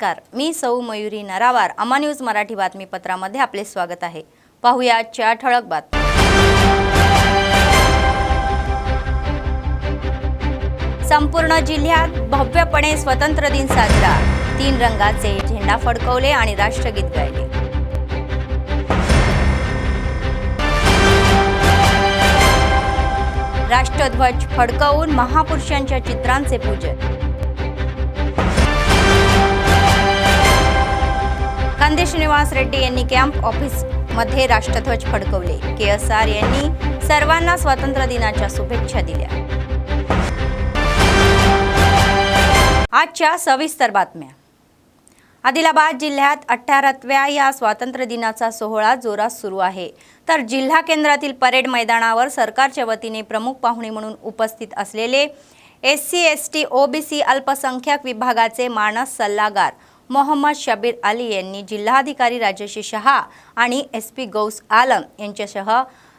नमस्कार, मी सौ मयुरी नरावार. अमा न्यूज मराठी बातमीपत्रामध्ये आपले स्वागत आहे. पाहूया आजच्या ठळक बातम्या. संपूर्ण जिल्ह्यात भव्यपणे स्वतंत्र दिन साजरा. 3 रंगाचे झेंडा फडकवले आणि राष्ट्रगीत गायले. राष्ट्रध्वज फडकवून महापुरुषांच्या चित्रांचे पूजन. कांदे श्रीनिवास रेड्डी यांनी कॅम्प ऑफिस मध्ये राष्ट्रध्वज फडकवले. KSR यांनी सर्वांना स्वातंत्र्य दिनाच्या शुभेच्छा दिल्या. आजच्या सविस्तर बातम्या. आदिलाबाद जिल्ह्यात 18व्या या स्वातंत्र्य दिनाचा सोहळा जोरात सुरू आहे. तर जिल्हा केंद्रातील परेड मैदानावर सरकारच्या वतीने प्रमुख पाहुणे म्हणून उपस्थित असलेले SC ST OBC अल्पसंख्याक विभागाचे मानस सल्लागार मोहम्मद शबीर अली यांनी जिल्हाधिकारी राजेश शहा आणि SP गौस आलम यांच्यासह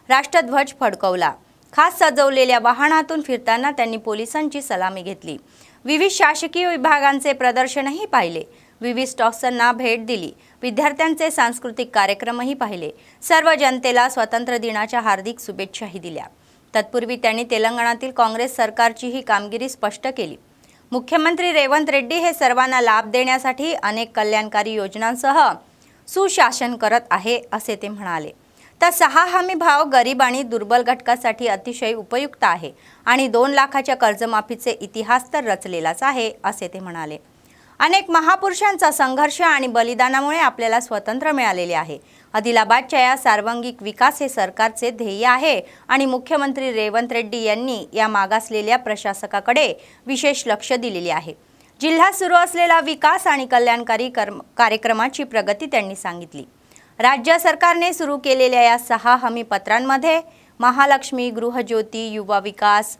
राष्ट्रध्वज फडकवला. खास सजवलेल्या वाहनातून फिरताना त्यांनी पोलिसांची सलामी घेतली. विविध शासकीय विभागांचे प्रदर्शनही पाहिले. विविध स्टॉल्सना भेट दिली. विद्यार्थ्यांचे सांस्कृतिक कार्यक्रमही पाहिले. सर्व जनतेला स्वातंत्र्य दिनाच्या हार्दिक शुभेच्छाही दिल्या. तत्पूर्वी त्यांनी तेलंगणातील काँग्रेस सरकारची ही कामगिरी स्पष्ट केली. मुख्यमंत्री रेवंत रेड्डी हे सर्वांना लाभ देण्यासाठी अनेक कल्याणकारी योजनांसह सुशासन करत आहे असे ते म्हणाले. तर 6 हमी भाव गरीब आणि दुर्बल घटकासाठी अतिशय उपयुक्त आहे आणि 2 लाखाच्या कर्जमाफीचे इतिहास तर रचलेलाच आहे असे ते म्हणाले. अनेक महापुरुषांचा संघर्ष आणि बलिदानामुळे आपल्याला स्वातंत्र्य मिळालेले आहे. आदिलाबादच्या या सर्वांगीण विकास हे सरकारचे ध्येय आहे आणि मुख्यमंत्री रेवंत रेड्डी यांनी या मागासलेल्या प्रशासकाकडे विशेष लक्ष दिलेले आहे. जिल्ह्यात सुरू असलेला विकास आणि कल्याणकारी कार्यक्रमाची प्रगती त्यांनी सांगितली. राज्य सरकारने सुरू केलेल्या या 6 हमी पत्रांमध्ये महालक्ष्मी, गृहज्योती, युवा विकास,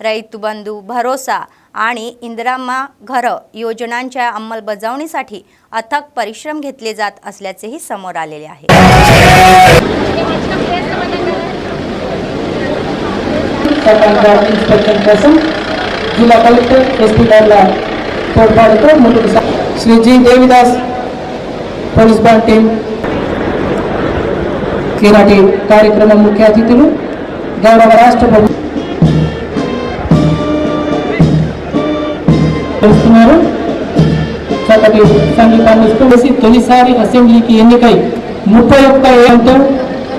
रैतू बंधू, भरोसा आणि इंदिराम्मा घर योजनांच्या अंमलबजावणीसाठी अथक परिश्रम घेतले जात असल्याचेही समोर आलेले आहे. जिल्हा कलेक्टर SP श्री जी देवीदास పోలీస్ బ్యాండ్ టీం ఈనాటి కార్యక్రమం ముఖ్య అతిథులు గౌరవ రాష్ట్ర ప్రభుత్వం చేస్తున్నారు. చక్కటి సంగీతాన్ని ఇస్తూ తొలిసారి అసెంబ్లీకి ఎన్నికై 31 ఏళ్లతో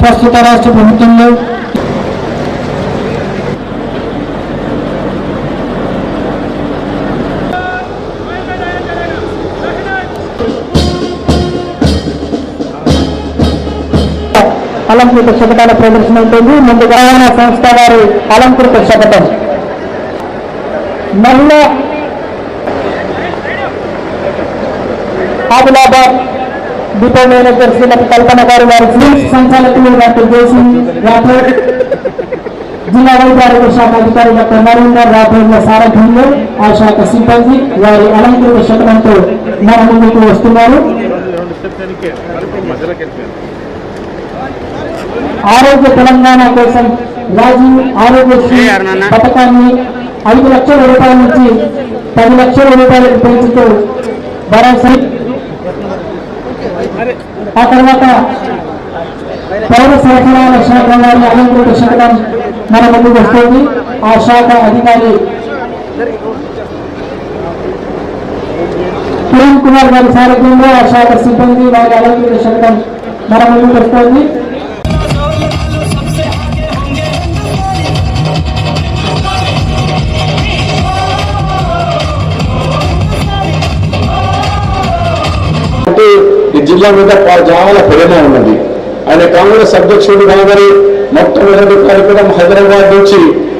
ప్రస్తుత రాష్ట్ర ప్రభుత్వంలో అలంకృత శకటాల ప్రదర్శన ఉంటుంది. ముందుగా సంస్థ వారి అలంకృత శకటం మహిళా ఆదిలాబాద్ డిపో మేనేజర్ శ్రీమతి కల్పన గారు, వారి సంచాలకులు డాక్టర్ జేసీ రాథోడ్, జిల్లా వైద్య ఆరోగ్య శాఖ అధికారి డాక్టర్ నరేందర్ రాథోడ్ల సారథ్యంలో ఆ శాఖ సిబ్బంది వారి అలంకృత శకటంతో మన ముందుకు వస్తున్నారు. ఆరోగ్య తెలంగాణ కోసం రాజీవ్ ఆరోగ్యశ్రీ పథకాన్ని 5 లక్షల రూపాయల నుంచి 10 లక్షల రూపాయలకు పెంచుతూ భరోసా. ఆ తర్వాత పౌర సరఫరాల శాఖ వారి అలంకృత శకటం మన ముందుకు వస్తుంది. ఆ శాఖ అధికారి కిరణ్ కుమార్ గారి సారథ్యంలో ఆ శాఖ సిబ్బంది వారి అలంకృత శకటం మన ముందుకు వస్తుంది. జిల్లా మీద చాలా ప్రేమ ఉన్నది. ఆయన కాంగ్రెస్ అధ్యక్షుడు కాగానే మొట్టమొదటి కార్యక్రమం హైదరాబాద్ నుంచి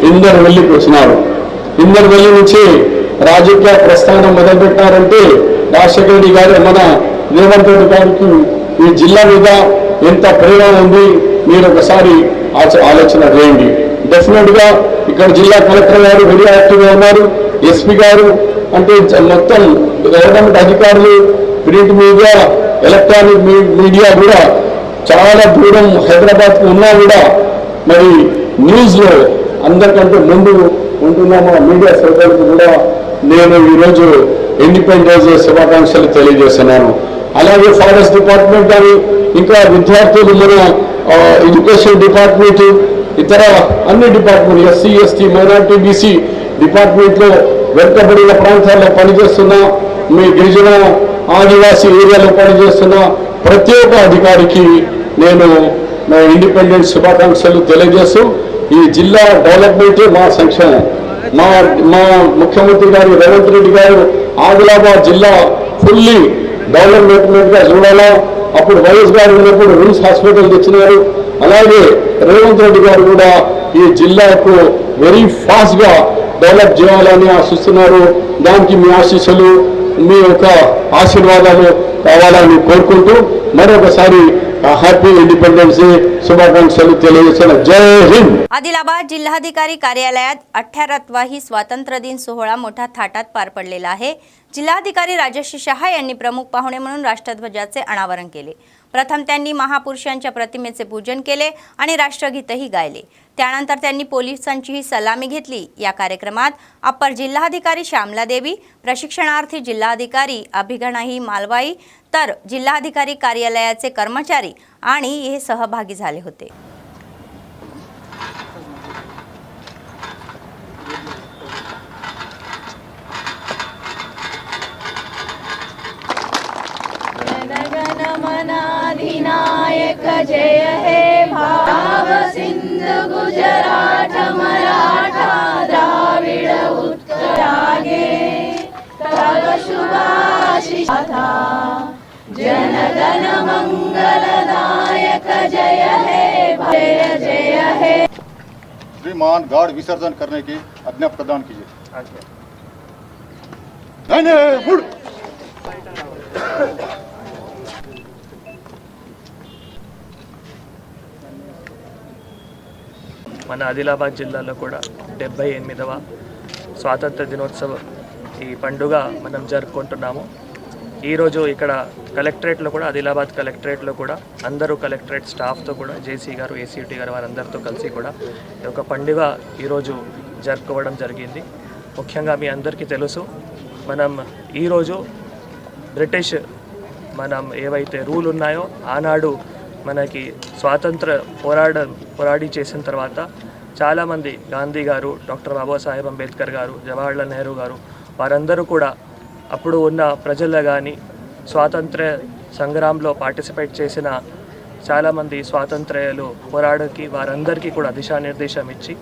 ఇందర్వెల్లికి వచ్చినారు. ఇందర్వెల్లి నుంచి రాజకీయ ప్రస్థానం మొదలుపెట్టారంటే రాజశేఖర రెడ్డి గారు మన రేవంత్ రెడ్డి గారికి ఈ జిల్లా మీద ఎంత ప్రేమ ఉంది మీరు ఒకసారి ఆలోచన చేయండి. డెఫినెట్ గా ఇక్కడ జిల్లా కలెక్టర్ గారు వెరీ యాక్టివ్ గా ఉన్నారు. SP గారు అంటే మొత్తం గవర్నమెంట్ అధికారులు, ప్రింట్ మీడియా, ఎలక్ట్రానిక్ మీడియా కూడా చాలా దూరం హైదరాబాద్ కు ఉన్నా కూడా మరి న్యూస్ లో అందరికంటే ముందు ఉంటున్న మా మీడియా సోదరులకు కూడా నేను ఈరోజు ఇండిపెండెన్స్ డే శుభాకాంక్షలు తెలియజేస్తున్నాను. అలాగే ఫారెస్ట్ డిపార్ట్మెంట్ కానీ ఇంకా విద్యార్థులు మన ఎడ్యుకేషన్ డిపార్ట్మెంట్ ఇతర అన్ని department SC ST minority BC డిపార్ట్మెంట్లో వెనుకబడిన ప్రాంతాల్లో పనిచేస్తున్న మీ గిరిజన ఆదివాసీ ఏరియాలో పనిచేస్తున్న ప్రతి ఒక్క అధికారికి నేను నా ఇండిపెండెన్స్ శుభాకాంక్షలు తెలియజేస్తూ ఈ జిల్లా డెవలప్మెంటే మా సంక్షేమం. మా ముఖ్యమంత్రి గారు రేవంత్ రెడ్డి గారు ఆదిలాబాద్ జిల్లా ఫుల్లీ డెవలప్మెంట్గా చూడాలా. అప్పుడు వైఎస్ గారు ఉన్నప్పుడు రిమ్స్ హాస్పిటల్ తెచ్చినారు. అలాగే రేవంత్ రెడ్డి గారు కూడా ఈ జిల్లాకు వెరీ ఫాస్ట్గా డెవలప్ చేయాలని ఆశిస్తున్నారు. దానికి మీ ఆశీస్సులు మీ యొక్క ఆశీర్వాదాలు కావాలని కోరుకుంటూ మరొకసారి హ్యాపీ इंडिपेंडेंस डे शुभाकांक्षलू తెలియజేస్తున్నా. जय हिंद. आदिलाबाद जिल्हाधिकारी कार्यालयात 18वा स्वातंत्र्य दिन सोहळा मोठ्या थाटात पार पडलेला आहे. जिल्हाधिकारी राजश्री शहा यांनी प्रमुख पाहुणे म्हणून राष्ट्रध्वजाचे अनावरण केले. प्रथम त्यांनी महापुरुषांच्या प्रतिमेचे पूजन केले आणि राष्ट्रगीतही गायले. त्यानंतर त्यांनी पोलिसांचीही सलामी घेतली. या कार्यक्रमात अप्पर जिल्हाधिकारी श्यामला देवी, प्रशिक्षणार्थी जिल्हाधिकारी अभिगणाही मालवाई तर जिल्हाधिकारी कार्यालयाचे कर्मचारी आणि हे सहभागी झाले होते. जनगणमनाधिनायक जय हे भाव सिंधु गुजरात मराठा द्राविड उत्कलागे तव शुभाशिष जनगण मंगलदायक जय हे जय जय हे. श्रीमान गार्ड विसर्जन करने की आज्ञा प्रदान कीजिए. नहीं मुड़. మన ఆదిలాబాద్ జిల్లాలో కూడా 78వ స్వాతంత్ర దినోత్సవ ఈ పండుగ మనం జరుపుకుంటున్నాము. ఈరోజు ఇక్కడ కలెక్టరేట్లో కూడా ఆదిలాబాద్ కలెక్టరేట్లో కూడా అందరూ కలెక్టరేట్ స్టాఫ్తో కూడా జేసీ గారు ఏసీటీ గారు వారందరితో కలిసి కూడా ఈ యొక్క పండుగ ఈరోజు జరుపుకోవడం జరిగింది. ముఖ్యంగా మీ అందరికీ తెలుసు, మనం ఈరోజు బ్రిటిష్ మనం ఏవైతే రూల్ ఉన్నాయో ఆనాడు మనకి స్వాతంత్ర పోరాడి చేసిన తర్వాత చాలామంది గాంధీ గారు, డాక్టర్ బాబాసాహెబ్ అంబేద్కర్ గారు, జవహర్లాల్ నెహ్రూ గారు వారందరూ కూడా అప్పుడు ఉన్న ప్రజలు కానీ స్వాతంత్ర సంగ్రామంలో పార్టిసిపేట్ చేసిన చాలామంది స్వాతంత్ర్యాలు పోరాడకి వారందరికీ కూడా దిశానిర్దేశం ఇచ్చి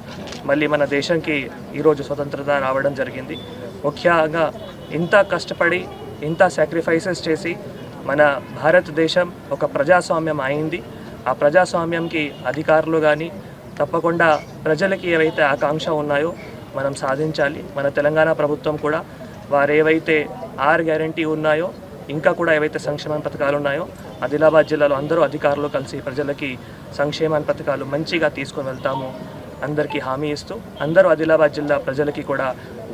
మళ్ళీ మన దేశంకి ఈరోజు స్వతంత్రత రావడం జరిగింది. ముఖ్యంగా ఇంత కష్టపడి ఇంత సాక్రిఫైసెస్ చేసి మన భారతదేశం ఒక ప్రజాస్వామ్యం అయింది. ఆ ప్రజాస్వామ్యంకి అధికారులు కానీ తప్పకుండా ప్రజలకి ఏవైతే ఆకాంక్ష ఉన్నాయో మనం సాధించాలి. మన తెలంగాణ ప్రభుత్వం కూడా వారు ఏవైతే 6 గ్యారంటీ ఉన్నాయో ఇంకా కూడా ఏవైతే సంక్షేమ పథకాలు ఉన్నాయో ఆదిలాబాద్ జిల్లాలో అందరూ అధికారులు కలిసి ప్రజలకి సంక్షేమ పథకాలు మంచిగా తీసుకొని వెళ్తాము అందరికీ హామీ ఇస్తూ అందరూ ఆదిలాబాద్ జిల్లా ప్రజలకి కూడా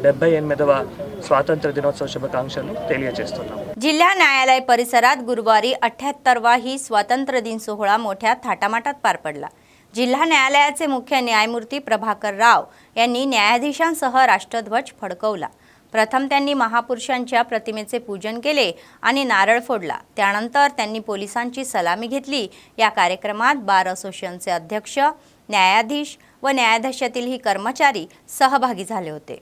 78వ स्वातंत्र्य दिनोत्सव शुभकांक्षलू తెలియజేస్తున్నాం. जिल्हा न्यायालय परिसरात गुरुवारी 78वा स्वातंत्र्य दिन सोहळा मोठ्या थाटामाटात पार पडला. जिल्हा न्यायालयाचे मुख्य न्यायमूर्ती प्रभाकर राव यांनी न्यायाधीशांसह राष्ट्रध्वज फडकवला. प्रथम त्यांनी महापुरुषांच्या प्रतिमेचे पूजन केले आणि नारळ फोडला. त्यानंतर त्यांनी पोलिसांची सलामी घेतली. या कार्यक्रमात बार असोसिएशनचे अध्यक्ष, न्यायाधीश व न्यायाधीशातील कर्मचारी सहभागी झाले होते.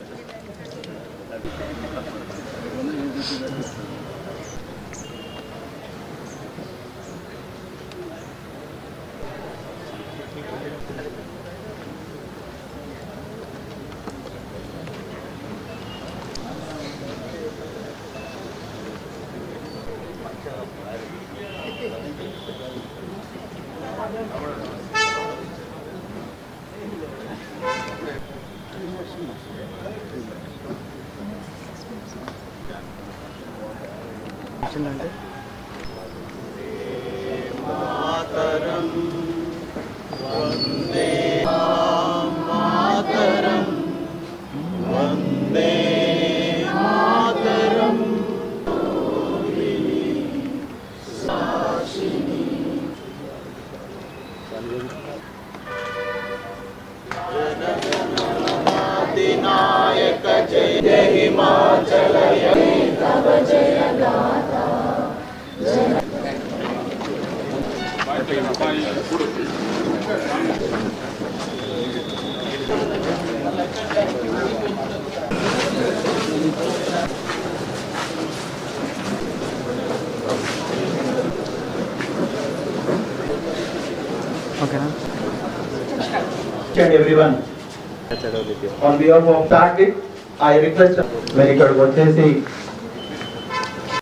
जनगणमनाधिनायक जय हिमाचल तव जय गाथा And everyone. On behalf of Target, I request very good వచ్చేసి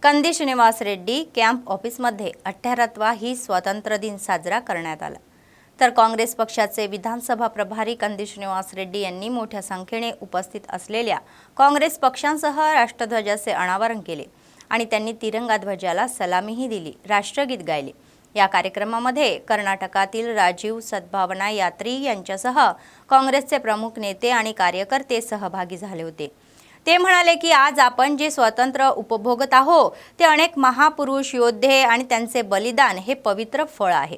कंदी श्रीनिवास रेड्डी कॅम्प ऑफिसमध्ये 18वा ही स्वातंत्र्य दिन साजरा करण्यात आला। तर काँग्रेस पक्षाचे विधानसभा प्रभारी कंदी श्रीनिवास रेड्डी यांनी मोठ्या संख्येने उपस्थित असलेल्या काँग्रेस पक्षांसह राष्ट्रध्वजाचे अनावरण केले आणि त्यांनी तिरंगा ध्वजाला सलामीही दिली, राष्ट्रगीत गायले। या कार्यक्रमामध्ये कर्नाटकातील राजीव सद्भावना यात्री यांच्यासह काँग्रेसचे प्रमुख नेते आणि कार्यकर्ते सहभागी झाले होते। ते म्हणाले की आज आपण जे स्वातंत्र्य उपभोगत आहोत ते अनेक महापुरुष योद्धे आणि त्यांचे बलिदान हे पवित्र फळ आहे।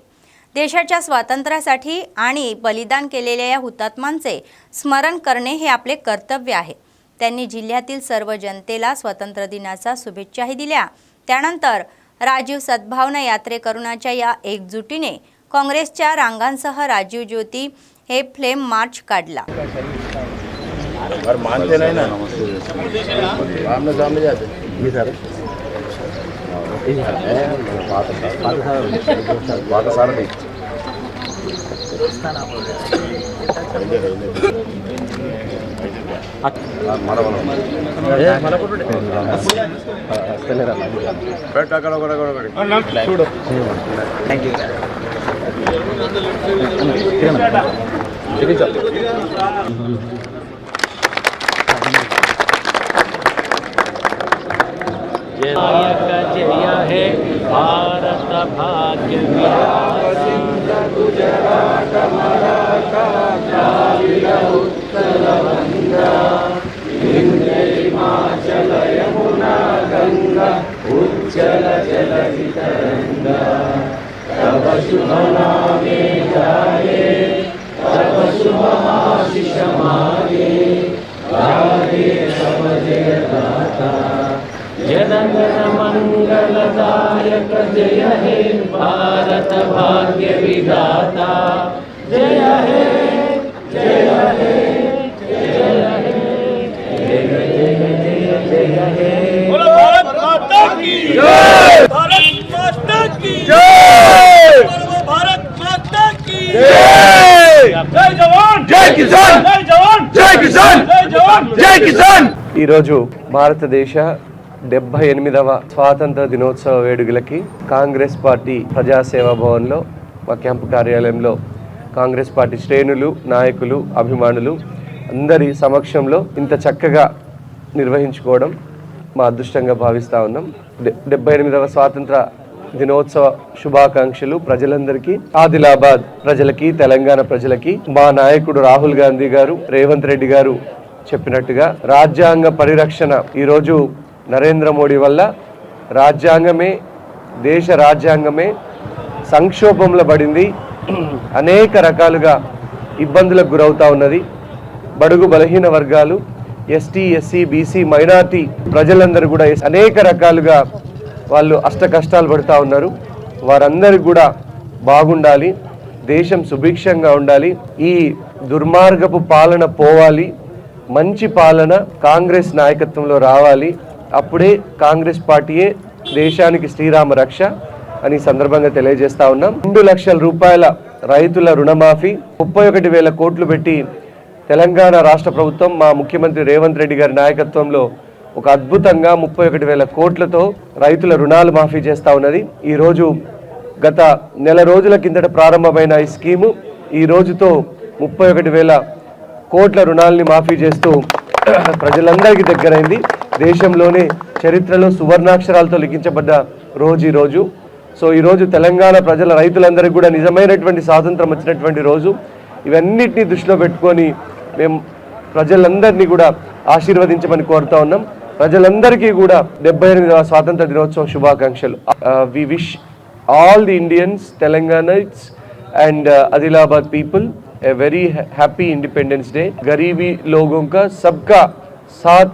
देशाच्या स्वातंत्र्यासाठी आणि बलिदान केलेल्या या हुतात्म्यांचे स्मरण करणे हे आपले कर्तव्य आहे। त्यांनी जिल्ह्यातील सर्व जनतेला स्वातंत्र्य दिनाच्या शुभेच्छाही दिल्या। त्यानंतर राजीव सद्भावना यात्रेकरूंच्या या एकजुटीने काँग्रेसच्या रांगांसह राजीव ज्योती हे फ्लेम मार्च काढला। मानते नहीं ना आमने सामने जाते जी सर बात सारा नहीं थैंक यू नायक जय हे भारत भाग्य विधाता गुजरात मराठा द्राविड उत्कल बंगा विंध्य हिमाचल यमुना गंगा उज्जल जलधि तरंगा तव शुभ नामे जाये तव शुभ आशीष मागे राधे तव जय गाथा जनगण मंगलदायक जय हे भारत भाग्य विधाता जय हे जय हे जय हे जय जय जय हे बोलो भारत माता की जय भारत माता की जय बोलो भारत माता की जय जय जवान जय किसान जय जवान जय किसान जय जवान जय किसान। ఈ రోజు భారతదేశ 78వ స్వాతంత్ర దినోత్సవ వేడుకలకి కాంగ్రెస్ పార్టీ ప్రజాసేవా భవన్లో మా క్యాంపు కార్యాలయంలో కాంగ్రెస్ పార్టీ శ్రేణులు, నాయకులు, అభిమానులు అందరి సమక్షంలో ఇంత చక్కగా నిర్వహించుకోవడం మా అదృష్టంగా భావిస్తూ ఉన్నాం। 78వ స్వాతంత్ర దినోత్సవ శుభాకాంక్షలు ప్రజలందరికీ, ఆదిలాబాద్ ప్రజలకి, తెలంగాణ ప్రజలకి। మా నాయకుడు రాహుల్ గాంధీ గారు, రేవంత్ రెడ్డి గారు చెప్పినట్టుగా రాజ్యాంగ పరిరక్షణ ఈరోజు నరేంద్ర మోడీ వల్ల రాజ్యాంగమే, దేశ రాజ్యాంగమే సంక్షోభంలో పడింది, అనేక రకాలుగా ఇబ్బందులకు గురవుతూ ఉన్నది। బడుగు బలహీన వర్గాలు, ఎస్టీ, ఎస్సీ, బీసీ, మైనార్టీ ప్రజలందరూ కూడా అనేక రకాలుగా వాళ్ళు అష్ట కష్టాలు పడుతూ ఉన్నారు। వారందరికీ కూడా బాగుండాలి, దేశం సుభిక్షంగా ఉండాలి, ఈ దుర్మార్గపు పాలన పోవాలి, మంచి పాలన కాంగ్రెస్ నాయకత్వంలో రావాలి, అప్పుడే కాంగ్రెస్ పార్టీయే దేశానికి శ్రీరామ రక్ష అని సందర్భంగా తెలియజేస్తా ఉన్నాం। 2 లక్షల రూపాయల రైతుల రుణమాఫీ 31,000 కోట్లు పెట్టి తెలంగాణ రాష్ట్ర ప్రభుత్వం మా ముఖ్యమంత్రి రేవంత్ రెడ్డి గారి నాయకత్వంలో ఒక అద్భుతంగా 31,000 కోట్లతో రైతుల రుణాలు మాఫీ చేస్తూ ఉన్నది। ఈరోజు గత నెల రోజుల కిందట ప్రారంభమైన ఈ స్కీము ఈ రోజుతో 31,000 కోట్ల రుణాలని మాఫీ చేస్తూ ప్రజలందరికీ దగ్గరైంది। దేశంలోనే చరిత్రలో సువర్ణాక్షరాలతో లిఖించబడ్డ రోజు ఈ రోజు। సో ఈరోజు తెలంగాణ ప్రజల రైతులందరికీ కూడా నిజమైనటువంటి స్వాతంత్రం వచ్చినటువంటి రోజు। ఇవన్నిటిని దృష్టిలో పెట్టుకొని మేము ప్రజలందరినీ కూడా ఆశీర్వదించమని కోరుతా ఉన్నాం। ప్రజలందరికీ కూడా 78వ స్వాతంత్ర దినోత్సవ శుభాకాంక్షలు। We wish all the Indians, Telanganites and Adilabad people a very happy Independence Day। गरीबी लोगों का सबका साथ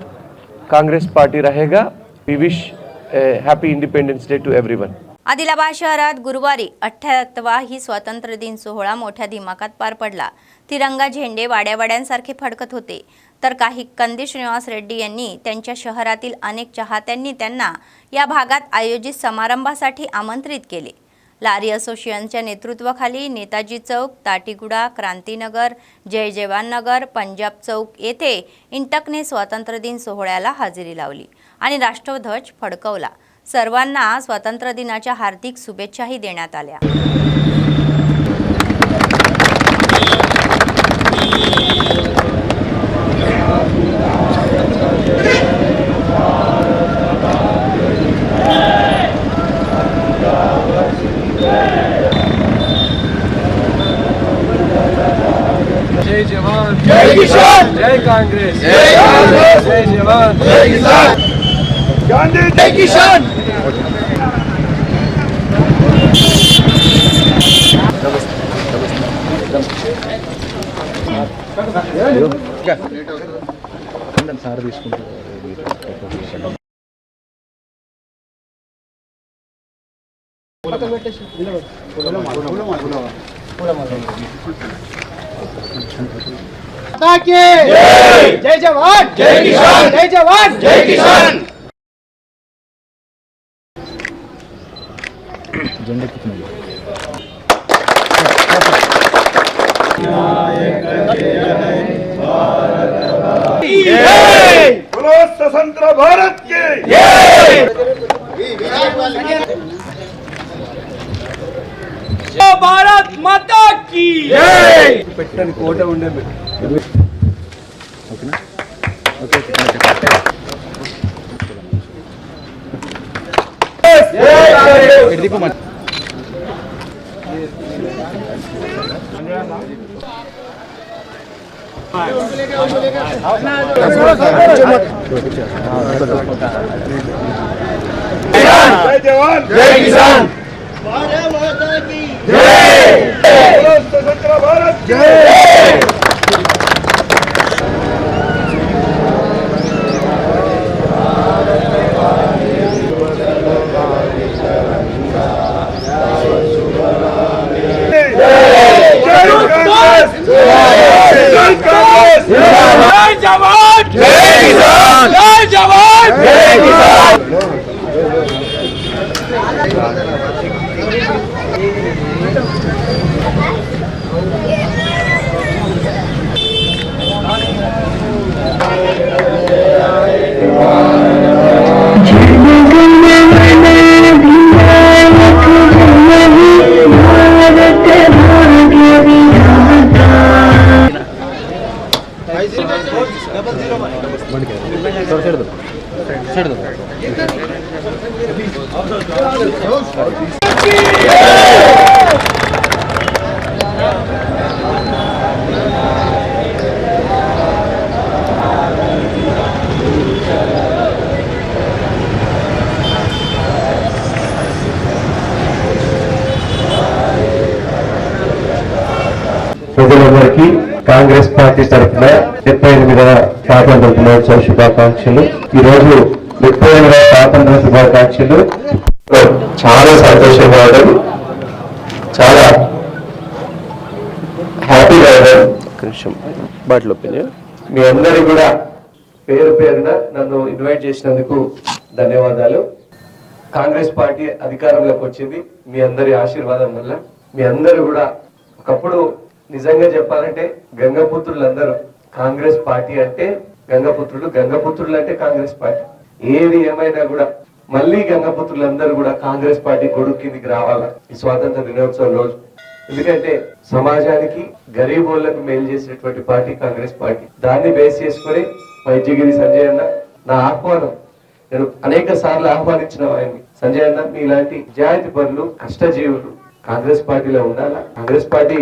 कांग्रेस पार्टी रहेगा We wish a happy Independence Day to everyone. Adilabad शहरात गुरुवारी 88वा ही स्वातंत्र्य दिन सोहळा मोठ्या दिमाखात पार पडला. तिरंगा झेंडे वाड्यावाड्यांसारखे फडकत होते. तर काही कंदी श्रीनिवास रेड्डी यांनी त्यांच्या शहरातील अनेक चाहत्यांनी त्यांना या भागात आयोजित समारंभासाठी आमंत्रित केले. लारी असोसिएशनच्या नेतृत्वाखाली नेताजी चौक, ताटीगुडा, क्रांतीनगर, जय जवान नगर, पंजाब चौक येथे इंटकने स्वातंत्र्य दिन सोहळ्याला हजेरी लावली आणि राष्ट्रध्वज फडकवला. सर्वांना स्वातंत्र्य दिनाच्या हार्दिक शुभेच्छाही देण्यात आल्या. जय जवान, जय किसान, जय कांग्रेस, जय कांग्रेस, जय जवान, जय किसान, गांधी जय किसान. जय जवान, जय किसान, जय जवान, जय किसान. बोलो स्वतंत्र भारत के भारत माता की పెట్టని కోట ఉండేది. जय जवान, जय किसान, बोलो स्वतंत्र भारत जय. जय जवान, जय किसान, जय जवान, जय किसान. ప్రజలందరికీ కాంగ్రెస్ పార్టీ తరఫున 78వ స్వాతంత్ర దినోత్సవ శుభాకాంక్షలు. ఈరోజు 78వ స్వాతంత్ర శుభాకాంక్షలు. చాలా సంతోషంగా ఉండదు, చాలా హ్యాపీగా ఉండదు. బాటిల్ మీ అందరూ కూడా పేరు పేరున నన్ను ఇన్వైట్ చేసినందుకు ధన్యవాదాలు. కాంగ్రెస్ పార్టీ అధికారంలోకి వచ్చింది మీ అందరి ఆశీర్వాదం వల్ల. మీ అందరూ కూడా ఒకప్పుడు నిజంగా చెప్పాలంటే గంగపుత్రులందరూ కాంగ్రెస్ పార్టీ అంటే గంగపుత్రులు, గంగపుత్రులు అంటే కాంగ్రెస్ పార్టీ. ఏది ఏమైనా కూడా మళ్ళీ గంగపుత్రులందరూ కూడా కాంగ్రెస్ పార్టీ కొడుకు కిందికి రావాలా ఈ స్వాతంత్ర దినోత్సవం రోజు. ఎందుకంటే సమాజానికి గరీబోళ్లకు మేలు చేసినటువంటి పార్టీ కాంగ్రెస్ పార్టీ. దాన్ని బేస్ చేసుకుని వైద్యగిరి సంజయ్ అన్న నా ఆహ్వానం, నేను అనేక సార్లు ఆహ్వానించిన ఆయన్ని. సంజయ్ అన్న మీలాంటి నిజాయితీ పరులు, కష్టజీవులు కాంగ్రెస్ పార్టీలో ఉండాలా. కాంగ్రెస్ పార్టీ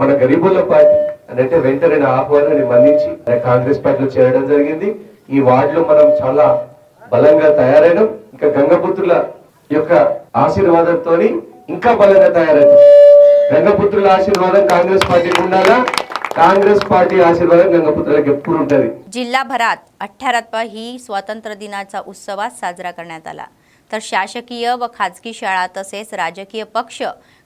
మన గరీబుల పార్టీ అంటే వెంటనే ఆహ్వానాన్ని మన్నించి కాంగ్రెస్ పార్టీలో చేరడం జరిగింది. ఈ వార్డులో మనం చాలా బలంగా తయారైనాం. ఇంకా గంగపుత్రుల యొక్క ఆశీర్వాదంతో ఇంకా బలంగా తయారైనాం. గంగపుత్రుల ఆశీర్వాదం కాంగ్రెస్ పార్టీకి ఉండాలా. కాంగ్రెస్ పార్టీ ఆశీర్వాదం గంగపుత్రులకు ఎప్పుడు ఉంటుంది. जिल्हाभरात 18 ही स्वातंत्र्य दिनाचा उत्सवात साजरा करण्यात आला. तर शासकीय व खाजगी शाळा तसेच राजकीय पक्ष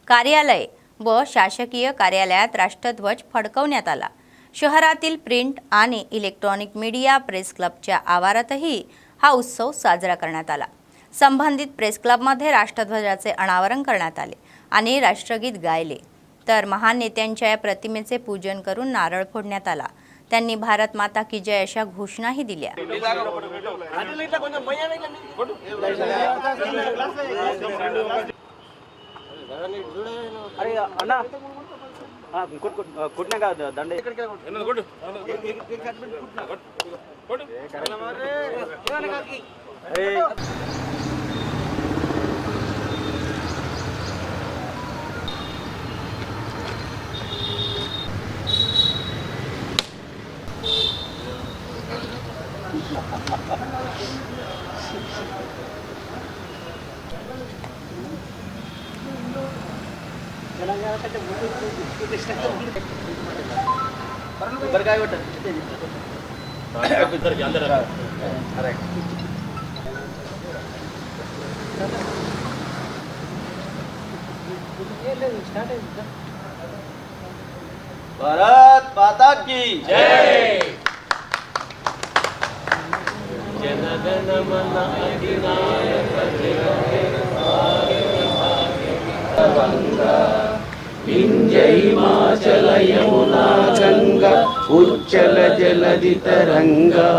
कार्यालय व शासकीय कार्यालयात राष्ट्रध्वज फडकवण्यात आला. शहरातील प्रिंट आणि इलेक्ट्रॉनिक मीडिया प्रेस क्लबच्या आवारातही हा उत्सव साजरा करण्यात आला. संबंधित प्रेस क्लबमध्ये राष्ट्रध्वजाचे अनावरण करण्यात आले आणि राष्ट्रगीत गायले. तर महान नेत्यांच्या या प्रतिमेचे पूजन करून नारळ फोडण्यात आला. त्यांनी भारत माता की जय अशा घोषणाही दिल्या. भारत माता की जय. जनगण मन अधिनायक विंध्य हिमाचल यमुना गंगा उच्चल जलधि तरंगा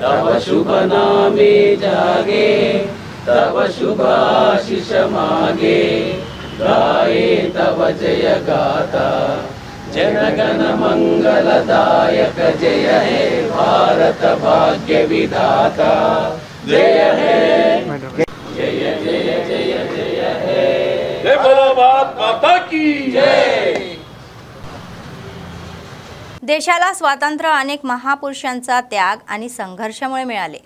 तव शुभ नामे जागे तव शुभ आशीष मागे गाये तव जय गाथा जनगण मंगलदायक जय हे भारत भाग्य विधाता जय हे जय जय जय जय हे जय बोलो भारत माता की जय. देशाला स्वातंत्र्य अनेक महापुरुषांचा त्याग आणि संघर्षामुळे मिळाले.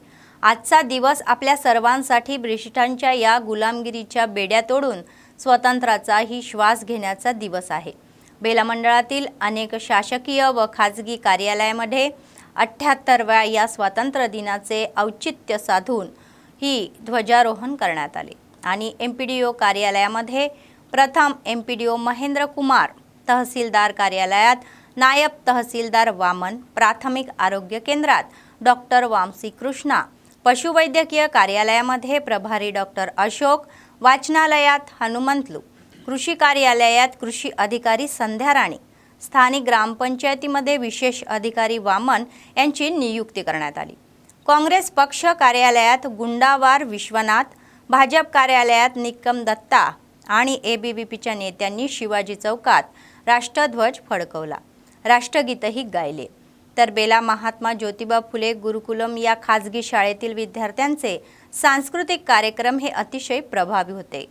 आजचा दिवस आपल्या सर्वांसाठी ब्रिटिशांच्या या गुलामगिरीच्या बेड्या तोडून स्वतंत्राचाही श्वास घेण्याचा दिवस आहे. बेला मंडळातील अनेक शासकीय व खाजगी कार्यालयामध्ये 78व्या या स्वातंत्र्य दिनाचे औचित्य साधून ही ध्वजारोहण करण्यात आले आणि एमपीडीओ कार्यालयामध्ये प्रथम एमपीडीओ महेंद्र कुमार, तहसीलदार कार्यालयात नायब तहसीलदार वामन, प्राथमिक आरोग्य केंद्रात डॉक्टर वामसी कृष्णा, पशुवैद्यकीय कार्यालयामध्ये प्रभारी डॉक्टर अशोक, वाचनालयात हनुमंतलू, कृषी कार्यालयात कृषी अधिकारी संध्या राणी, स्थानिक ग्रामपंचायतीमध्ये विशेष अधिकारी वामन यांची नियुक्ती करण्यात आली. काँग्रेस पक्ष कार्यालयात गुंडावार विश्वनाथ, भाजप कार्यालयात निकम दत्ता आणि एबीव्हीपीच्या नेत्यांनी शिवाजी चौकात राष्ट्रध्वज फडकवला. राष्ट्रगीतही गायले. तर बेला महात्मा ज्योतिबा फुले गुरुकुलम या खाजगी शाळेतील विद्यार्थ्यांचे सांस्कृतिक कार्यक्रम हे अतिशय प्रभावी होते.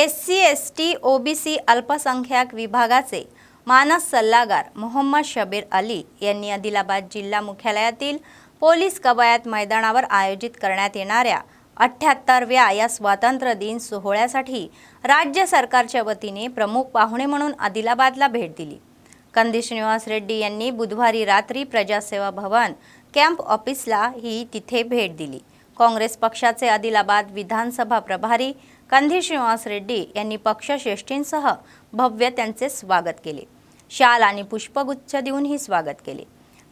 SC/ST OBC अल्पसंख्याक विभागाचे मानस सल्लागार मोहम्मद शबीर अली यांनी आदिलाबाद जिल्हा मुख्यालयातील पोलीस कवायत मैदानावर आयोजित करण्यात येणाऱ्या 78व्या या स्वातंत्र्य दिन सोहळ्यासाठी राज्य सरकारच्या वतीने प्रमुख पाहुणे म्हणून आदिलाबादला भेट दिली. कंदी श्रीनिवास रेड्डी यांनी बुधवारी रात्री प्रजासेवा भवन कॅम्प ऑफिसला ही तिथे भेट दिली. काँग्रेस पक्षाचे आदिलाबाद विधानसभा प्रभारी कंदी श्रीनिवास रेड्डी यांनी पक्षश्रेष्ठींसह भव्य त्यांचे स्वागत केले. शाल आणि पुष्पगुच्छ देऊनही स्वागत केले।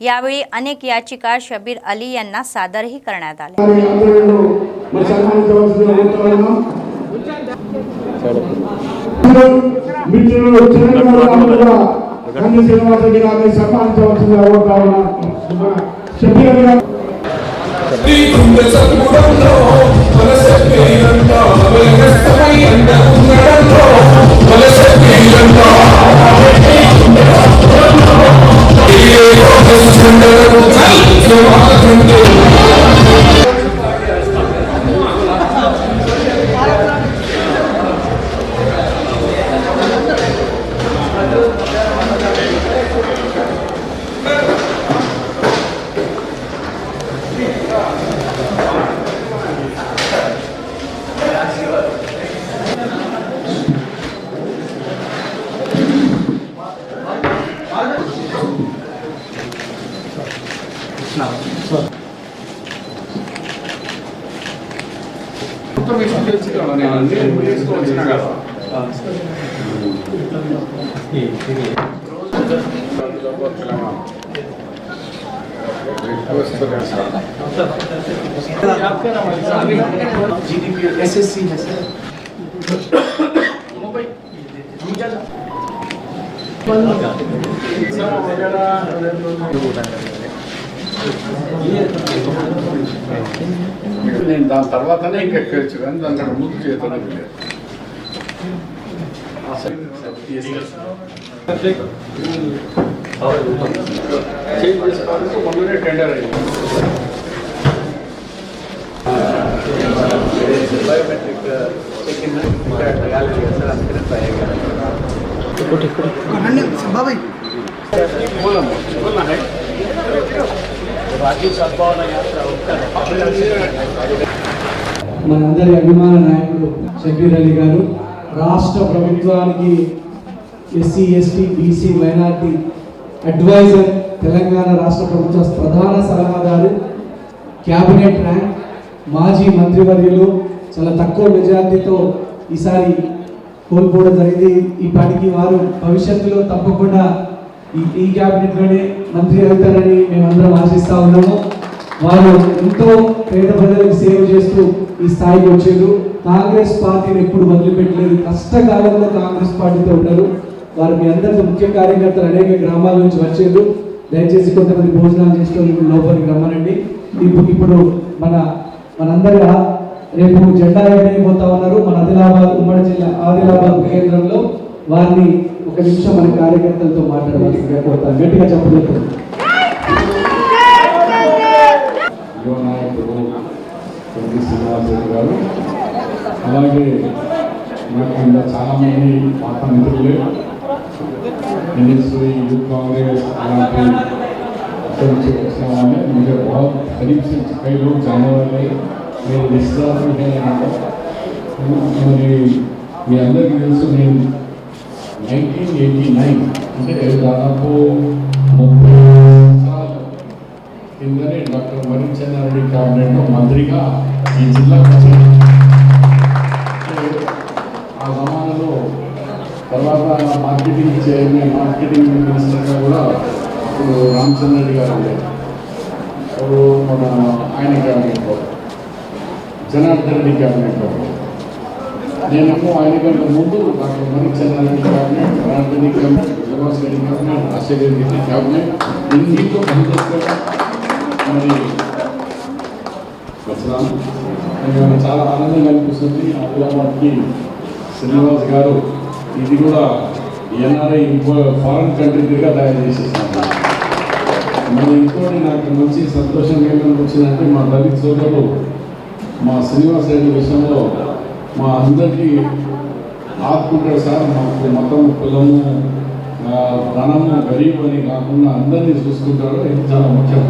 यावेळी अनेक याचिका शबीर अली यांना सादरही करण्यात आल्या। SSC है सर। నేను దాని తర్వాతనే ఇంకా ఎక్కచ్చు కానీ దాని ముందు చేతనే మొన్ననే టెండర్ అయింది బయోమెట్రిక్ చెక్ ఇన్ बाबाई మనందరి అభిమాన నాయకుడు షబీర్ అలీ గారు రాష్ట్ర ప్రభుత్వానికి SC ST BC minority advisor, Telangana రాష్ట్ర ప్రభుత్వ ప్రధాన సలహాదారు, క్యాబినెట్ ర్యాంక్, మాజీ మంత్రివర్యులు చాలా తక్కువ మెజార్టీతో ఈసారి కోల్పోవడం జరిగింది। ఈ పాటికి వారు భవిష్యత్తులో తప్పకుండా ఈ క్యాబినెట్లోనే మంత్రి అవుతారని మేమందరం ఆశిస్తూ ఉన్నాము। వారు ఎంతో పేద ప్రజలకు సేవ చేస్తూ ఈ స్థాయికి వచ్చారు। కాంగ్రెస్ పార్టీని ఎప్పుడు వదిలిపెట్టలేదు, కష్టకాలంలో కాంగ్రెస్ పార్టీతో ఉన్నారు। వారు మీ అందరితో ముఖ్య కార్యకర్తలు అనేక గ్రామాల నుంచి వచ్చారు। దయచేసి కొంతమంది భోజనాలు చేసుకోవడానికి లోపలికి రమ్మనండి। ఇప్పుడు మనందరి రేపు జెండా ఎగరేయబోతా ఉన్నారు మన ఆదిలాబాద్ ఉమ్మడి జిల్లా ఆదిలాబాద్ కేంద్రంలో। వారిని ఒక నిమిషం మన కార్యకర్తలతో మాట్లాడవలసిందిగా కోరుతాను, గట్టిగా చెప్పలేదు। యువ నాయకుడు శ్రీనివాసరెడ్డి గారు, అలాగే నాకు ఇంకా చాలామంది పాత మిత్రులే एनएसवी यूथ कांग्रेस అలాంటి వచ్చిన వాళ్ళే मुझे बहुत करीब से कई लोग जाने वाले मेरे रिश्तेदार भी हैं यहाँ पर। మరి మీ అందరికీ తెలుసు నేను 1989 అంటే దాదాపు 30 సంవత్సరాల కిందనే డాక్టర్ మర్రి చెన్నారెడ్డి క్యాబినెట్లో మంత్రిగా ఈ జిల్లాకు వచ్చాను। ఆ జమానాలో తర్వాత మార్కెటింగ్ చైర్మన్, మార్కెటింగ్ మినిస్టర్గా కూడా ఇప్పుడు రామచంద్ర రెడ్డి గారు ఉండేది। ఇప్పుడు మన ఆయన క్యాబినెట్లో జనార్దన్ రెడ్డి క్యాబినెట్లో, నేనేమో ఆయన కంటే ముందు doctor Marri Chennareddy cabinet, Janardhan Reddy cabinet, Srinivas Reddy cabinet, Rajasekhara Reddy cabinet, ఇన్నింటిలో పనిచేస్తాను। మరి వచ్చాను, చాలా ఆనందంగా అనిపిస్తుంది। ఆదిలాబాద్కి శ్రీనివాస్ గారు ఇది కూడా ఎన్ఆర్ఐ ఫారెన్ కంట్రీ తిరిగా తయారు చేసేసాను। మరి ఇంకోటి నాకు మంచి సంతోషంగా ఏమనిపించిందంటే మా దళిత సోదరులు మా శ్రీనివాస్ రెడ్డి విషయంలో మా అందరికీ ఆదుకుంటాడు సార్। మాకు మతం, కులము, ధనము, గరీబ్ అని కాకుండా అందరినీ చూసుకుంటాడు, ఇది చాలా ముఖ్యం।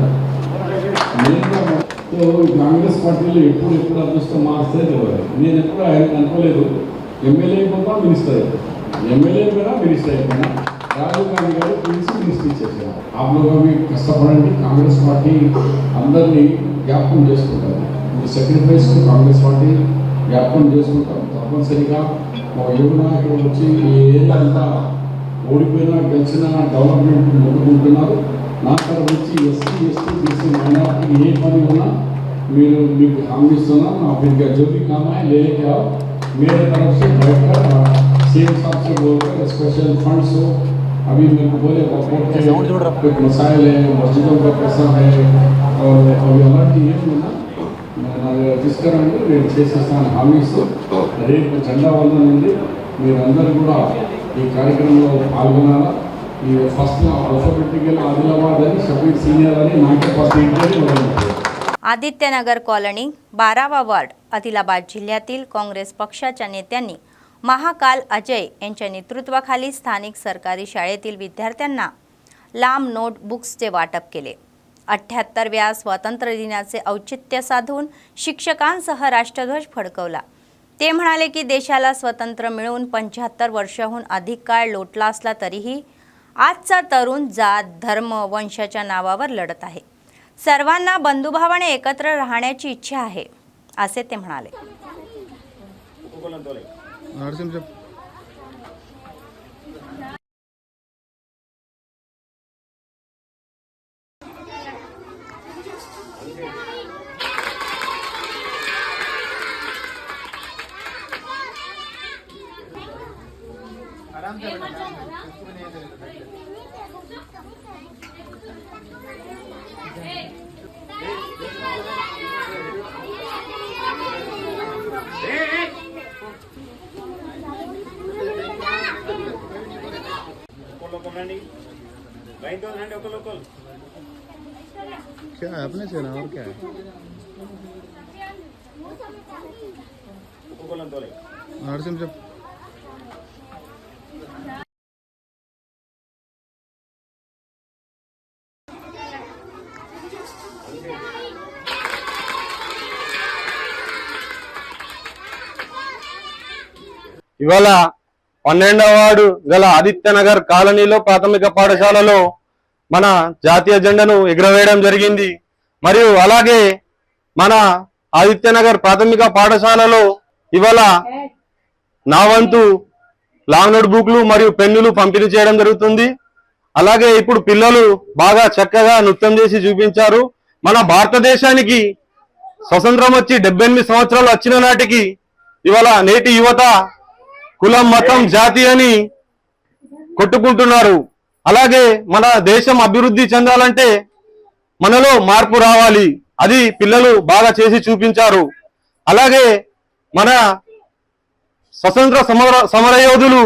కాంగ్రెస్ పార్టీలో ఎప్పుడు అదృష్టం మారిస్తే తెలియదు। నేను ఎప్పుడు ఆయన అనుకోలేదు ఎమ్మెల్యే అయిపోతా మినిస్టర్ అయిపోతా, ఎమ్మెల్యే అయిపోయినా మినిస్టర్ అయిపోయినా రాజీవ్ గాంధీ గారు పిలిచి మినిస్టర్ ఇచ్చేసారు। ఆ లోగా కష్టపడండి, కాంగ్రెస్ పార్టీ అందరినీ జ్ఞాపకం చేసుకుంటారు। సెక్రిఫైస్ కాంగ్రెస్ పార్టీ జ్ఞాపకం చేసుకుంటాం తప్పనిసరిగా। ఒక యువ నాయకుడు వచ్చి ఈ ఏరియా అంతా ఓడిపోయినా గెలిచిన డెవలప్మెంట్ మొదలుకుంటున్నారు. నా తరఫు నుంచి ఎస్సీ ఎస్టీ బీసీ మైనార్టీ ఏ పని ఉన్నా మీకు హామీ ఇస్తున్నాం. आप इनका जो भी काम है लेके आओ, मेरे तरफ से बैठकर सीएम साहब से बोलकर स्पेशल फंड्स हो. अभी मेरे को बोले कोर्ट के कुछ मसाइल है, मस्जिदों का पैसा है और अभी अलर्ट ये ना తీసుకురండి, నేను చేసేస్తాను హామీ ఇస్తూ. రేపు జెండా వల్ల నుండి మీరందరూ కూడా ఈ కార్యక్రమంలో పాల్గొనాలా. ఈ ఫస్ట్ ఆల్ఫాబెటికల్ ఆదిలాబాద్ అని సెపరేట్ సీనియర్ అని నాకే ఫస్ట్ ఇంటర్వ్యూ మొదలైంది. आदित्यनगर कॉलनी 12वा वार्ड आदिलाबाद जिल्ह्यातील काँग्रेस पक्षाच्या नेत्यांनी महाकाल अजय यांच्या नेतृत्वाखाली स्थानिक सरकारी शाळेतील विद्यार्थ्यांना लांब नोटबुक्सचे वाटप केले. 78व्या स्वातंत्र्य दिनाचे औचित्य साधून शिक्षकांसह राष्ट्रध्वज फडकवला. ते म्हणाले की देशाला स्वातंत्र्य मिळून 75 वर्षाहून अधिक काळ लोटला असला तरीही आजचा तरुण जात धर्म वंशाच्या नावावर लढत आहे. सर्वांना बंधुभावाने एकत्र राहण्याची इच्छा आहे असे ते म्हणाले. क्या है अपने से ना और क्या है? नरसिंह जब ఇవాళ 12వ వార్డు గల ఆదిత్యనగర్ కాలనీలో ప్రాథమిక పాఠశాలలో మన జాతీయ జెండాను ఎగురవేయడం జరిగింది. మరియు అలాగే మన ఆదిత్యనగర్ ప్రాథమిక పాఠశాలలో ఇవాళ నా వంతు లాంగ్ నోట్ బుక్లు మరియు పెన్నులు పంపిణీ చేయడం జరుగుతుంది. అలాగే ఇప్పుడు పిల్లలు బాగా చక్కగా నృత్యం చేసి చూపించారు. మన భారతదేశానికి స్వతంత్రం వచ్చి 78 సంవత్సరాలు వచ్చిన నాటికి ఇవాళ నేటి యువత కులం మతం జాతి అని కొట్టుకుంటున్నారు. అలాగే మన దేశం అభివృద్ధి చెందాలంటే మనలో మార్పు రావాలి. అది పిల్లలు బాగా చేసి చూపించారు. అలాగే మన స్వతంత్ర సమరయోధులు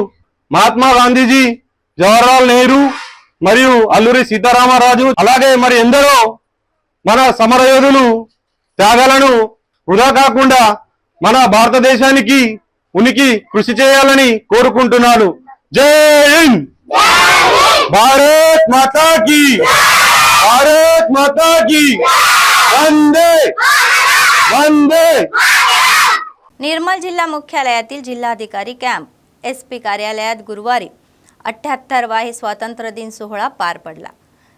మహాత్మా గాంధీజీ, జవహర్లాల్ నెహ్రూ మరియు అల్లూరి సీతారామరాజు అలాగే మరి ఎందరో మన సమరయోధులు త్యాగాలను వృధా కాకుండా మన భారతదేశానికి ఉనికి కృషి చేయాలని కోరుకుంటున్నాను. జై హింద్, భారత్ మాతా కీ, భారత్ మాతా కీ, వందే వందే. निर्मल जिल्हा मुख्यालयातील जिल्हाधिकारी कॅम्प SP कार्यालयात गुरुवारी 78वा स्वातंत्र्य दिन सोहळा पार पडला.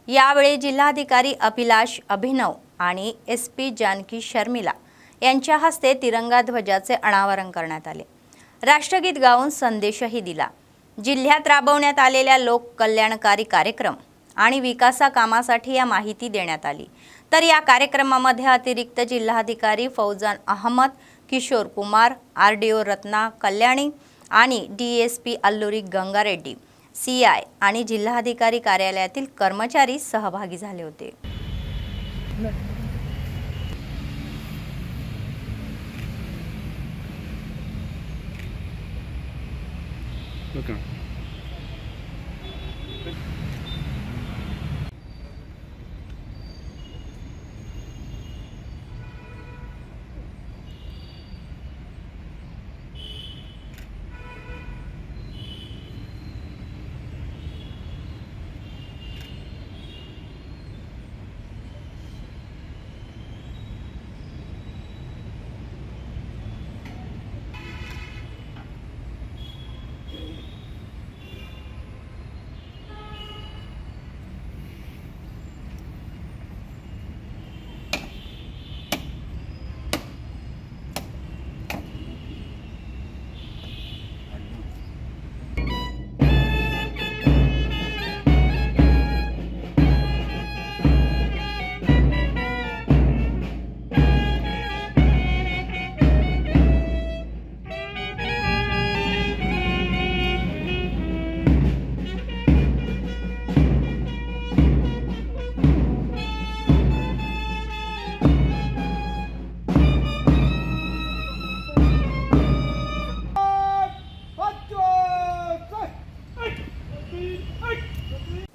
यावेळी जिल्हाधिकारी अभिलाष अभिनव आणि SP जानकी शर्मिला यांच्या हस्ते तिरंगा ध्वजाचे अनावरण करण्यात आले. राष्ट्रगीत गाऊन संदेशही दिला. जिल्ह्यात राबवण्यात आलेल्या लोक कल्याणकारी कार्यक्रम आणि विकासा कामासाठी या माहिती देण्यात आली. तर या कार्यक्रमामध्ये अतिरिक्त जिल्हाधिकारी फौजान अहमद, किशोर कुमार, RDO रत्ना कल्याणी आणि DSP अल्लुरी गंगारेड्डी, CI आणि जिल्हाधिकारी कार्यालयातील कर्मचारी सहभागी झाले होते.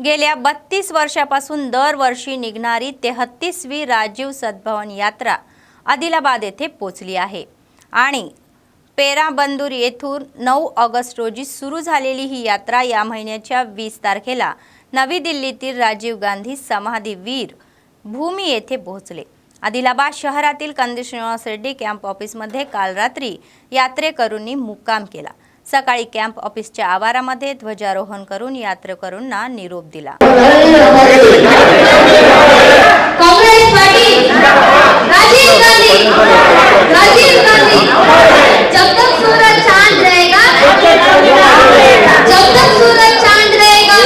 गेल्या 32 वर्षापासून दरवर्षी निघणारी 33वी राजीव सद्भवन यात्रा आदिलाबाद येथे पोचली आहे आणि पेराबंदूर येथून 9 ऑगस्ट रोजी सुरू झालेली ही यात्रा या महिन्याच्या 20 तारखेला नवी दिल्लीतील राजीव गांधी समाधी वीर भूमी येथे पोहोचले. आदिलाबाद शहरातील कंदी श्रीनिवास रेड्डी कॅम्प ऑफिसमध्ये काल रात्री यात्रेकरूंनी मुक्काम केला. सकाळी कॅम्प ऑफिसच्या आवारामध्ये ध्वजारोहण करून यात्रेकरूंना निरोप दिला. कांग्रेस पार्टी राजीव गांधी जब तक सूरज चांद रहेगा जब तक सूरज चांद रहेगा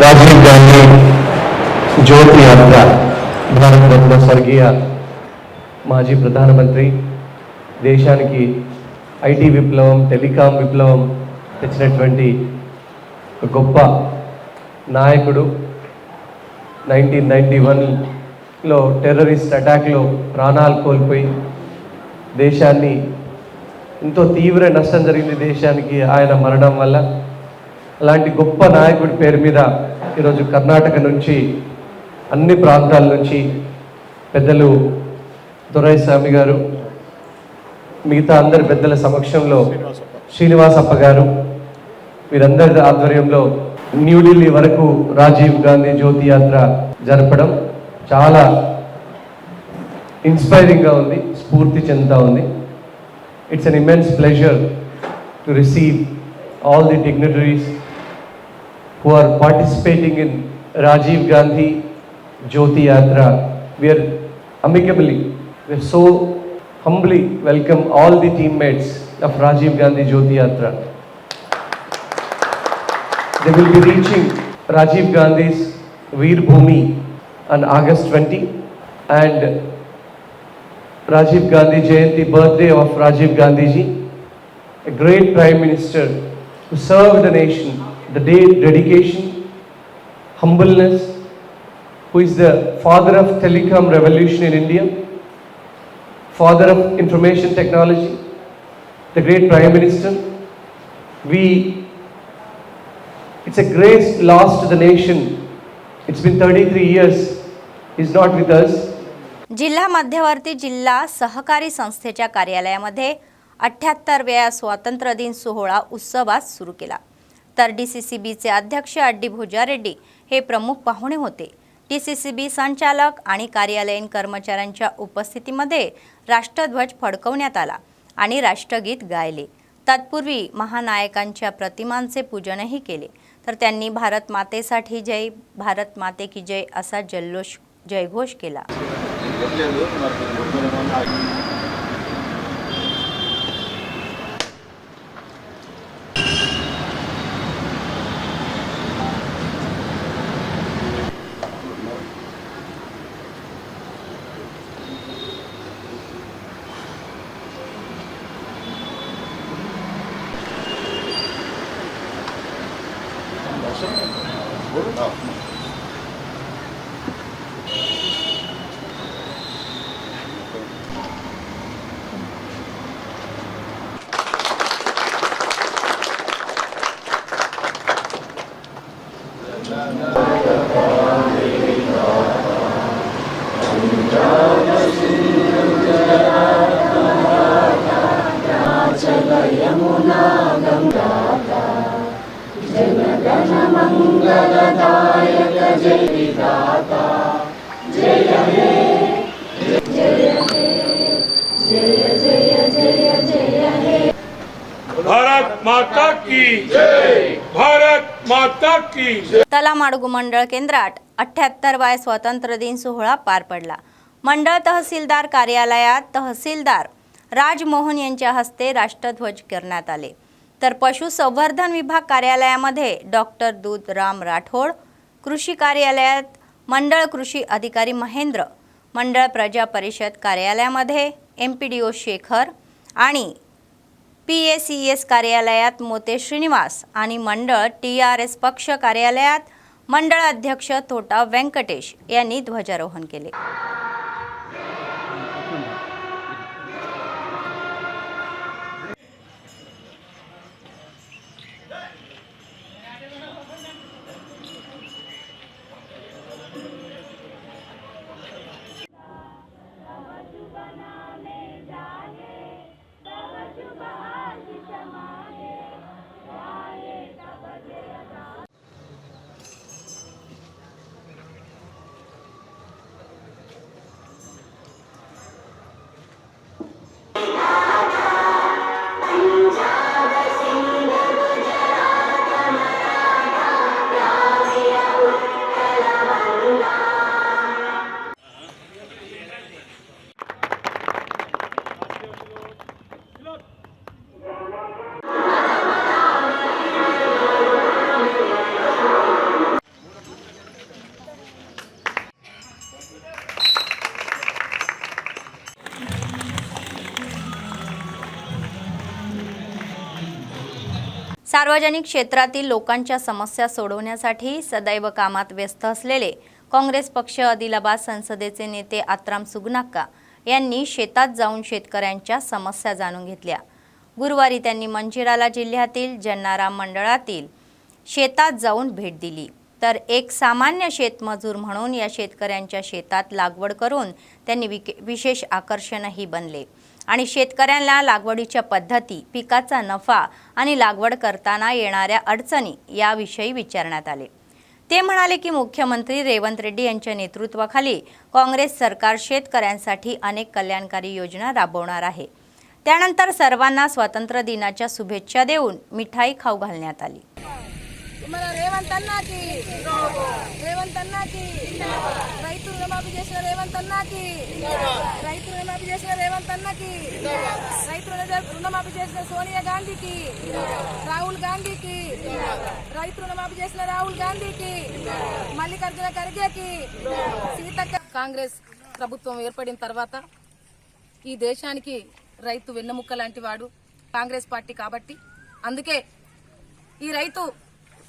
రాజీవ్ గాంధీ జ్యోతి యాత్ర భారతరత్న స్వర్గీయ మాజీ ప్రధానమంత్రి దేశానికి ఐటీ విప్లవం టెలికాం విప్లవం తెచ్చినటువంటి ఒక గొప్ప నాయకుడు. 1991లో టెర్రరిస్ట్ అటాక్లో ప్రాణాలు కోల్పోయి దేశాన్ని ఎంతో తీవ్ర నష్టం జరిగింది దేశానికి ఆయన మరణం వల్ల. అలాంటి గొప్ప నాయకుడి పేరు మీద ఈరోజు కర్ణాటక నుంచి అన్ని ప్రాంతాల నుంచి పెద్దలు దొరైస్వామి గారు మిగతా అందరి పెద్దల సమక్షంలో శ్రీనివాసప్ప గారు వీరందరి ఆధ్వర్యంలో న్యూఢిల్లీ వరకు రాజీవ్ గాంధీ జ్యోతి యాత్ర జరపడం చాలా ఇన్స్పైరింగ్గా ఉంది, స్ఫూర్తి చెందుతూ ఉంది. It's an immense pleasure to receive all the dignitaries who are participating in Rajiv Gandhi Jyoti Yatra. We are so humbly welcome all the teammates of Rajiv Gandhi Jyoti Yatra. They will be reaching Rajiv Gandhi's Veer Bhumi on August 20 and Rajiv Gandhi Jayanti, birthday of Rajiv Gandhi ji, a great Prime Minister who served the nation, the dedication, humbleness, who is the father of telecom revolution in India, father of information technology, the great Prime Minister. It's a great loss to the nation. It's been 33 years. He's not with us. जिल्हा मध्यवर्ती जिल्हा सहकारी संस्थेच्या कार्यालयामध्ये 78व्या स्वातंत्र्य दिन सोहळा उत्सवात सुरू केला. तर DCCBचे अध्यक्ष अड्डी भोजारेड्डी हे प्रमुख पाहुणे होते. DCCB संचालक आणि कार्यालयीन कर्मचाऱ्यांच्या उपस्थितीमध्ये राष्ट्रध्वज फडकवण्यात आला आणि राष्ट्रगीत गायले. तत्पूर्वी महानायकांच्या प्रतिमांचे पूजनही केले. तर त्यांनी भारत मातेसाठी जय, भारत माते की जय असा जयघोष केला. भारत माता की जय, भारत माता की जय। तलामाडगू मंडळ केंद्रात 78वाय स्वातंत्र्य दिन सोहळा पार पडला। मंडळ तहसीलदार कार्यालयात तहसीलदार राजमोहन यांच्या हस्ते राष्ट्रध्वज करण्यात आले, तर पशुसंवर्धन विभाग कार्यालयामध्ये डॉक्टर दूधराम राठोड, कृषी कार्यालयात मंडळ कृषी अधिकारी महेंद्र, मंडळ प्रजा परिषद कार्यालयामध्ये MPDO शेखर आणि PACS कार्यालयात मोते श्रीनिवास आणि मंडळ TRS पक्ष कार्यालयात मंडळ अध्यक्ष तोटा व्यंकटेश यांनी ध्वजारोहण केले। सार्वजनिक क्षेत्रातील लोकांच्या समस्या सोडवण्यासाठी सदैव कामात व्यस्त असलेले काँग्रेस पक्ष आदिलाबाद संसदेचे नेते आत्राम सुगनाक्का यांनी शेतात जाऊन शेतकऱ्यांच्या समस्या जाणून घेतल्या। गुरुवारी त्यांनी मंचिराला जिल्ह्यातील जन्नाराम मंडळातील शेतात जाऊन भेट दिली, तर एक सामान्य शेतमजूर म्हणून या शेतकऱ्यांच्या शेतात लागवड करून त्यांनी विशेष आकर्षणही बनले आणि शेतकऱ्यांना लागवडीच्या पद्धती, पिकाचा नफा आणि लागवड करताना येणाऱ्या अडचणी याविषयी विचारण्यात आले। ते म्हणाले की मुख्यमंत्री रेवंत रेड्डी यांच्या नेतृत्वाखाली काँग्रेस सरकार शेतकऱ्यांसाठी अनेक कल्याणकारी योजना राबवणार आहे। त्यानंतर सर्वांना स्वातंत्र्य दिनाच्या शुभेच्छा देऊन मिठाई खाऊ घालण्यात आली। రేవంత్ అన్నకి రేవంత్ అన్నకి రైతు రుణమాఫీ చేసిన రేవంత్ అన్నకి రైతు రుణమాఫీ చేసిన రేవంత్ అన్నకి రైతు రుణమాఫీ చేసిన సోనియా గాంధీకి రాహుల్ గాంధీకి రైతు రుణమాఫీ చేసిన రాహుల్ గాంధీకి మల్లికార్జున ఖర్గేకి సీతక్క కాంగ్రెస్ ప్రభుత్వం ఏర్పడిన తర్వాత ఈ దేశానికి రైతు వెన్నెముక్క లాంటి వాడు కాంగ్రెస్ పార్టీ కాబట్టి అందుకే ఈ రైతు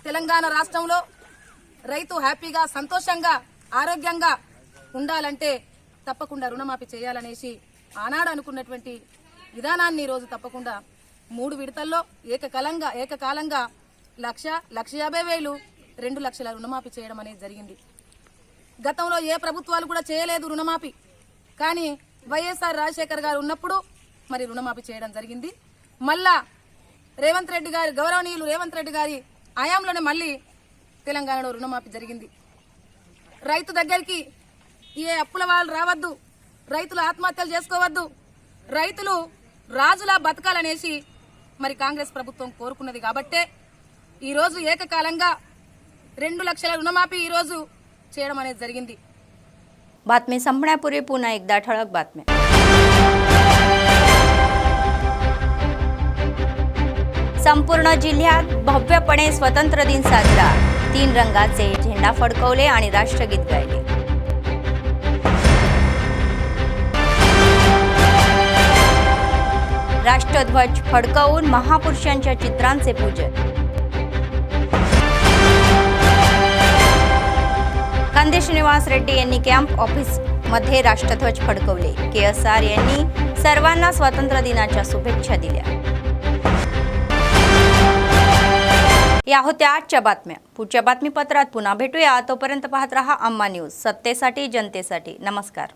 తెలంగాణ రాష్ట్రంలో రైతు హ్యాపీగా సంతోషంగా ఆరోగ్యంగా ఉండాలంటే తప్పకుండా రుణమాఫీ చేయాలనేసి ఆనాడు అనుకున్నటువంటి విధానాన్ని ఈ రోజు తప్పకుండా 3 విడతల్లో ఏకకాలంగా 1,50,000 2 లక్షల రుణమాఫీ చేయడం అనేది జరిగింది। గతంలో ఏ ప్రభుత్వాలు కూడా చేయలేదు రుణమాఫీ, కానీ వైఎస్ఆర్ రాజశేఖర్ గారు ఉన్నప్పుడు మరి రుణమాఫీ చేయడం జరిగింది। మళ్ళా రేవంత్ రెడ్డి గారి గౌరవనీయులు రేవంత్ రెడ్డి గారి ఆయాంలోనే మళ్ళీ తెలంగాణలో రుణమాఫీ జరిగింది। రైతు దగ్గరికి ఏ అప్పుల వాళ్ళు రావద్దు, రైతులు ఆత్మహత్యలు చేసుకోవద్దు, రైతులు రాజులా బతకాలనేసి మరి కాంగ్రెస్ ప్రభుత్వం కోరుకున్నది కాబట్టే ఈ రోజు ఏకకాలంగా 2 లక్షల రుణమాఫీ ఈ రోజు చేయడం అనేది జరిగింది। बातमी संपण्यापूर्वी पुन्हा एकदा ठळक बातम्या। संपूर्ण जिल्ह्यात भव्यपणे स्वतंत्र दिन साजरा, 3 रंगाचे झेंडा फडकवले आणि राष्ट्रगीत गायले। राष्ट्रध्वज फडकवून महापुरुषांच्या चित्रांचे पूजन। कांदे श्रीनिवास रेड्डी यांनी कॅम्प ऑफिस मध्ये राष्ट्रध्वज फडकवले। KSR यांनी सर्वांना स्वातंत्र्य दिनाच्या शुभेच्छा दिल्या। या होत्या आजच्या बातम्या. पुढच्या बातमीपत्रात पुन्हा भेटूया. तोपर्यंत पाहत रहा अम्मा न्यूज, सत्तेसाठी जनतेसाठी. नमस्कार.